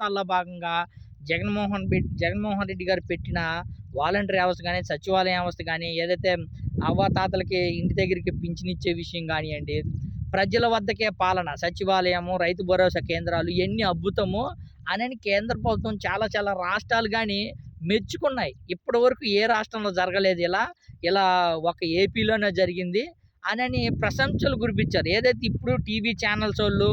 నవరత్నాల్లో భాగంగా జగన్మోహన్ రెడ్డి గారు పెట్టిన వాలంటరీ వ్యవస్థ కానీ, సచివాలయ వ్యవస్థ కానీ, ఏదైతే అవ్వాతాతలకి ఇంటి దగ్గరికి పింఛనిచ్చే విషయం కానియండి, ప్రజల వద్దకే పాలన, సచివాలయము, రైతు భరోసా కేంద్రాలు ఎన్ని అద్భుతమో అనని కేంద్ర ప్రభుత్వం చాలా చాలా రాష్ట్రాలు కానీ మెచ్చుకున్నాయి. ఇప్పటి వరకు ఏ రాష్ట్రంలో జరగలేదు ఇలా ఒక ఏపీలోనే జరిగింది అనని ప్రశంసలు కురిపించారు. ఏదైతే ఇప్పుడు టీవీ ఛానల్స్ వాళ్ళు,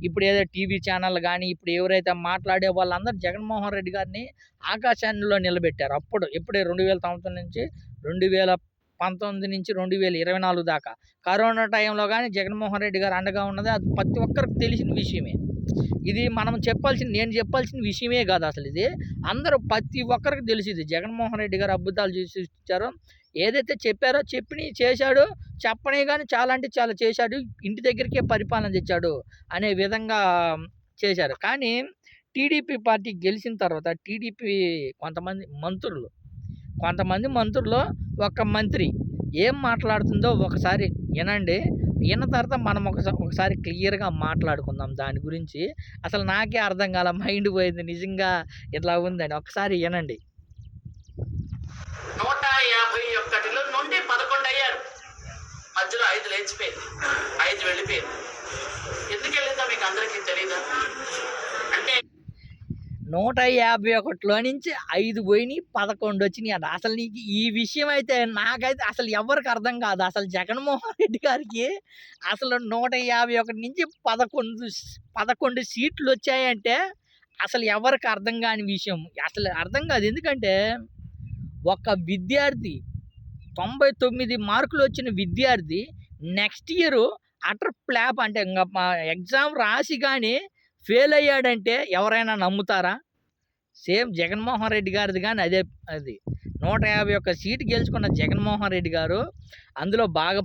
ఇప్పుడు ఏదో టీవీ ఛానల్ కానీ, ఇప్పుడు ఎవరైతే మాట్లాడే వాళ్ళందరూ జగన్మోహన్ రెడ్డి గారిని ఆకాశాన్నిలో నిలబెట్టారు. ఎప్పుడే 2000 సంవత్సరం నుంచి 2019 నుంచి 2024 దాకా కరోనా టైంలో కానీ జగన్మోహన్ రెడ్డి గారు అండగా ఉన్నది అది ప్రతి ఒక్కరికి తెలిసిన విషయమే. ఇది నేను చెప్పాల్సిన విషయమే కాదు అసలు. ఇది అందరూ ప్రతి ఒక్కరికి తెలిసింది. జగన్మోహన్ రెడ్డి గారు అద్భుతాలు సృష్టించారు. ఏదైతే చెప్పారో చెప్పినవి చేశాడు. చెప్పనే కానీ చాలా అంటే చాలా చేశాడు. ఇంటి దగ్గరికే పరిపాలన తెచ్చాడు అనే విధంగా చేశారు. కానీ టీడీపీ పార్టీ గెలిచిన తర్వాత టీడీపీ కొంతమంది మంత్రులు ఒక మంత్రి ఏం మాట్లాడుతుందో ఒకసారి వినండి. విన్న తర్వాత మనం ఒకసారి క్లియర్గా మాట్లాడుకుందాం దాని గురించి. అసలు నాకే అర్థం కాల, మైండ్ పోయింది నిజంగా ఇట్లా ఉందని. ఒకసారి వినండి. 151 నుండి 11 అయ్యారు. మధ్యలో 5 లేచిపోయింది, 5 వెళ్ళిపోయింది. ఎందుకు వెళ్ళిందో మీకు అందరికీ తెలీదా? అంటే 151లో నుంచి 5 పోయినాయి, 11 వచ్చినాయి అంట. అసలు నీకు ఈ విషయం అయితే నాకైతే అసలు ఎవరికి అర్థం కాదు. అసలు జగన్మోహన్ రెడ్డి గారికి అసలు 151 నుంచి 11 సీట్లు వచ్చాయంటే అసలు ఎవరికి అర్థం కాని విషయం. అసలు అర్థం కాదు. ఎందుకంటే ఒక విద్యార్థి 99 మార్కులు వచ్చిన విద్యార్థి నెక్స్ట్ ఇయర్ అటర్ ఫ్లాప్ అంటే ఇంకా ఎగ్జామ్ రాసి కానీ ఫెయిల్ అయ్యాడంటే ఎవరైనా నమ్ముతారా? సేమ్ జగన్మోహన్ రెడ్డి గారిది కానీ అది 151 సీటు గెలుచుకున్న జగన్మోహన్ రెడ్డి గారు, అందులో బాగా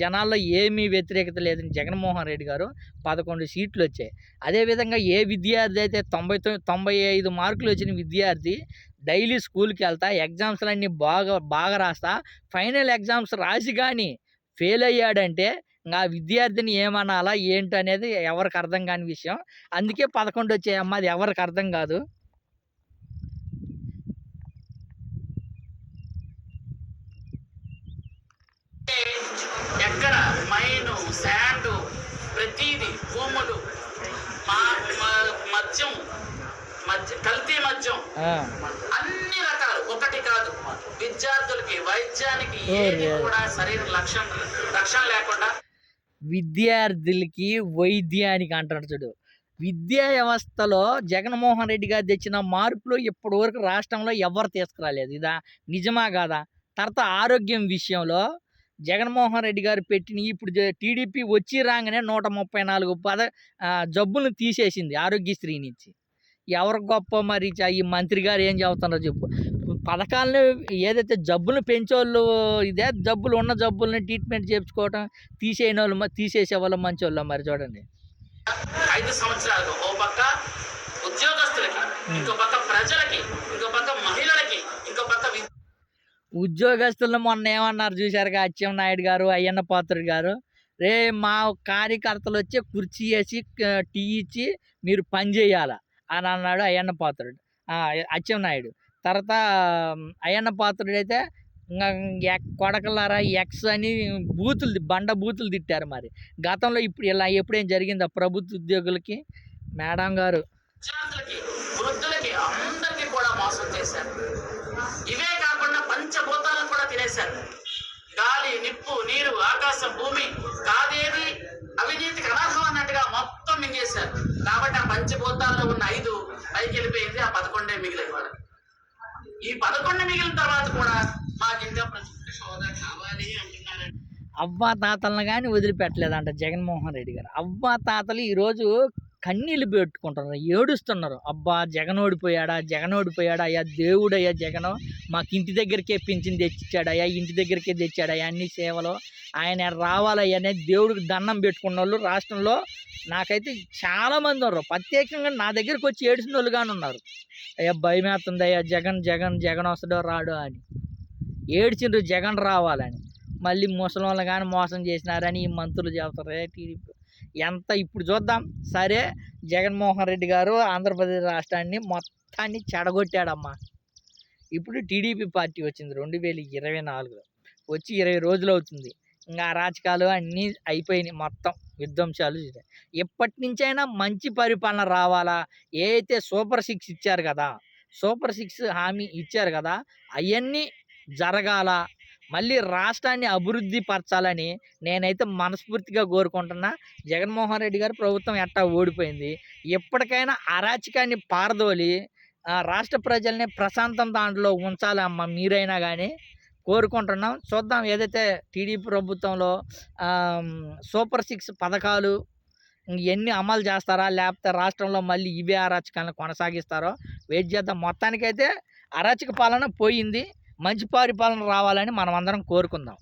జనాల్లో ఏమీ వ్యతిరేకత లేదని జగన్మోహన్ రెడ్డి గారు 11 సీట్లు వచ్చాయి. అదేవిధంగా ఏ విద్యార్థి అయితే 95 మార్కులు వచ్చిన విద్యార్థి డైలీ స్కూల్కి వెళ్తా ఎగ్జామ్స్లన్నీ బాగా రాస్తా ఫైనల్ ఎగ్జామ్స్ రాసి కానీ ఫెయిల్ అయ్యాడంటే ఇంకా విద్యార్థిని ఏమనాలా ఏంటనేది ఎవరికి అర్థం కాని విషయం. అందుకే 11 వచ్చాయమ్మా, అది ఎవరికి అర్థం కాదు. ఎక్కడ మైను, శాండ్, ప్రతిదీ, భూములు, కల్తీ మద్యం, అన్ని రకాలు, ఒకటి కాదు. విద్యార్థులకి వైద్యానికి ఏది కూడా సరైన రక్షణ లేకుండా విద్యార్థులకి వైద్యానికి అంటాడు చూడు. విద్యా వ్యవస్థలో జగన్మోహన్ రెడ్డి గారు తెచ్చిన మార్పులు ఇప్పటి వరకు రాష్ట్రంలో ఎవరు తీసుకురాలేదు. ఇదా నిజమా కాదా? తర్వాత ఆరోగ్యం విషయంలో జగన్మోహన్ రెడ్డి గారు పెట్టిన ఇప్పుడు టీడీపీ వచ్చి రాగానే 134 జబ్బులను తీసేసింది ఆరోగ్యశ్రీ నుంచి. ఎవరు గొప్ప మరి ఈ మంత్రి గారు ఏం చెబుతున్నారో చెప్పు. పథకాలను ఏదైతే జబ్బులను పెంచేవాళ్ళు జబ్బులు ఉన్న జబ్బుల్ని ట్రీట్మెంట్ చేయించుకోవటం, తీసేసే వాళ్ళు మంచి వాళ్ళు మరి చూడండి. 5 సంవత్సరాలు ఓ పక్క ఉద్యోగస్తులకి, ఇంకో పక్క ప్రజలకి, ఇంకో పక్క మహిళలకి, ఇంకో పక్క ఉద్యోగస్తులను మొన్న ఏమన్నారు చూశారుగా అచ్చెన్నాయుడు గారు, అయ్యన్న పాత్రుడు గారు. రే మా కార్యకర్తలు వచ్చి కుర్చీ వేసి టీ ఇచ్చి మీరు పని చేయాలా అని అన్నాడు అచ్చెన్నాయుడు. తర్వాత అయ్యన్న పాత్రుడు అయితే కొడకలారా ఎక్స్ అని బండ బూతులు తిట్టారు. మరి గతంలో ఎప్పుడేం జరిగిందా ప్రభుత్వ ఉద్యోగులకి? మేడం గారు వృద్ధులకి అందరికీ కూడా మోసం చేశారు. ఇవే కాకుండా పంచభూతాలను కూడా తినేశారు. గాలి, నిప్పు, నీరు, ఆకాశం, భూమి కాదేది అవినీతికి అనర్హం అన్నట్టుగా మొత్తం మింగేశారు. కాబట్టి ఆ పంచభూతాల్లో ఉన్న 5 పైకి వెళ్ళిపోయింది, ఆ 11 మిగిలిన వాళ్ళకి. ఈ 11 మిగిలిన తర్వాత కూడా మాకు ఇంకా ప్రత్యేక హోదా కావాలి అంటున్నారండి. అవ్వా తాతలను కానీ వదిలిపెట్టలేదంట జగన్మోహన్ రెడ్డి గారు. అవ్వా తాతలు ఈరోజు కన్నీళ్ళు పెట్టుకుంటున్నారు, ఏడుస్తున్నారు. అబ్బా జగన్ ఓడిపోయాడా, అయ్యా దేవుడయ్యా జగన్ మాకు ఇంటి దగ్గరికే పింఛన్ తెచ్చిచ్చాడయ్యా, ఇంటి దగ్గరికే తెచ్చాడయ్యా, అన్ని సేవలు ఆయన రావాలయ్యా అనేది దేవుడికి దండం పెట్టుకున్న వాళ్ళు రాష్ట్రంలో నాకైతే చాలామంది ఉన్నారు. ప్రత్యేకంగా నా దగ్గరికి వచ్చి ఏడ్చిన వాళ్ళు కానీ ఉన్నారు. అయ్యా భయమేస్తుంది అయ్యా, జగన్ వస్తాడో రాడో అని ఏడ్చిండ్రు, జగన్ రావాలని. మళ్ళీ ముసలి కానీ మోసం చేసినారని ఈ మంత్రులు చెబుతారు. టీడీపీ ఎంత ఇప్పుడు చూద్దాం. సరే, జగన్మోహన్ రెడ్డి గారు ఆంధ్రప్రదేశ్ రాష్ట్రాన్ని మొత్తాన్ని చెడగొట్టాడమ్మా. ఇప్పుడు టీడీపీ పార్టీ వచ్చింది 2024లో. వచ్చి 20 రోజులవుతుంది. ఇంక అరాచకాలు అన్నీ అయిపోయినాయి మొత్తం. విధ్వంసాలు జరిగాయి. ఎప్పటి నుంచైనా మంచి పరిపాలన రావాలా? ఏదైతే సూపర్ 6 ఇచ్చారు కదా! సూపర్ 6 హామీ ఇచ్చారు కదా! అయన్నీ జరగాల. మళ్ళీ రాష్ట్రాన్ని అభివృద్ధి పరచాలని నేనైతే మనస్ఫూర్తిగా కోరుకుంటున్నా. జగన్మోహన్ రెడ్డి గారి ప్రభుత్వం ఎట్టా ఓడిపోయింది. ఎప్పటికైనా అరాచకాన్ని పారదోలి రాష్ట్ర ప్రజల్ని ప్రశాంతం దాంట్లో ఉంచాలమ్మా మీరైనా గానీ కోరుకుంటున్నాం. చూద్దాం ఏదైతే టీడీపీ ప్రభుత్వంలో సూపర్ 6 పథకాలు ఇయన్నీ అమలు చేస్తారా? లేకపోతే రాష్ట్రంలో మళ్ళీ ఇవే అరాచకాలను కొనసాగిస్తారో వెయిట్ చేద్దాం. మొత్తానికైతే అరాచక పాలన పోయింది. మంచి పరిపాలన రావాలని మనమందరం కోరుకుందాం.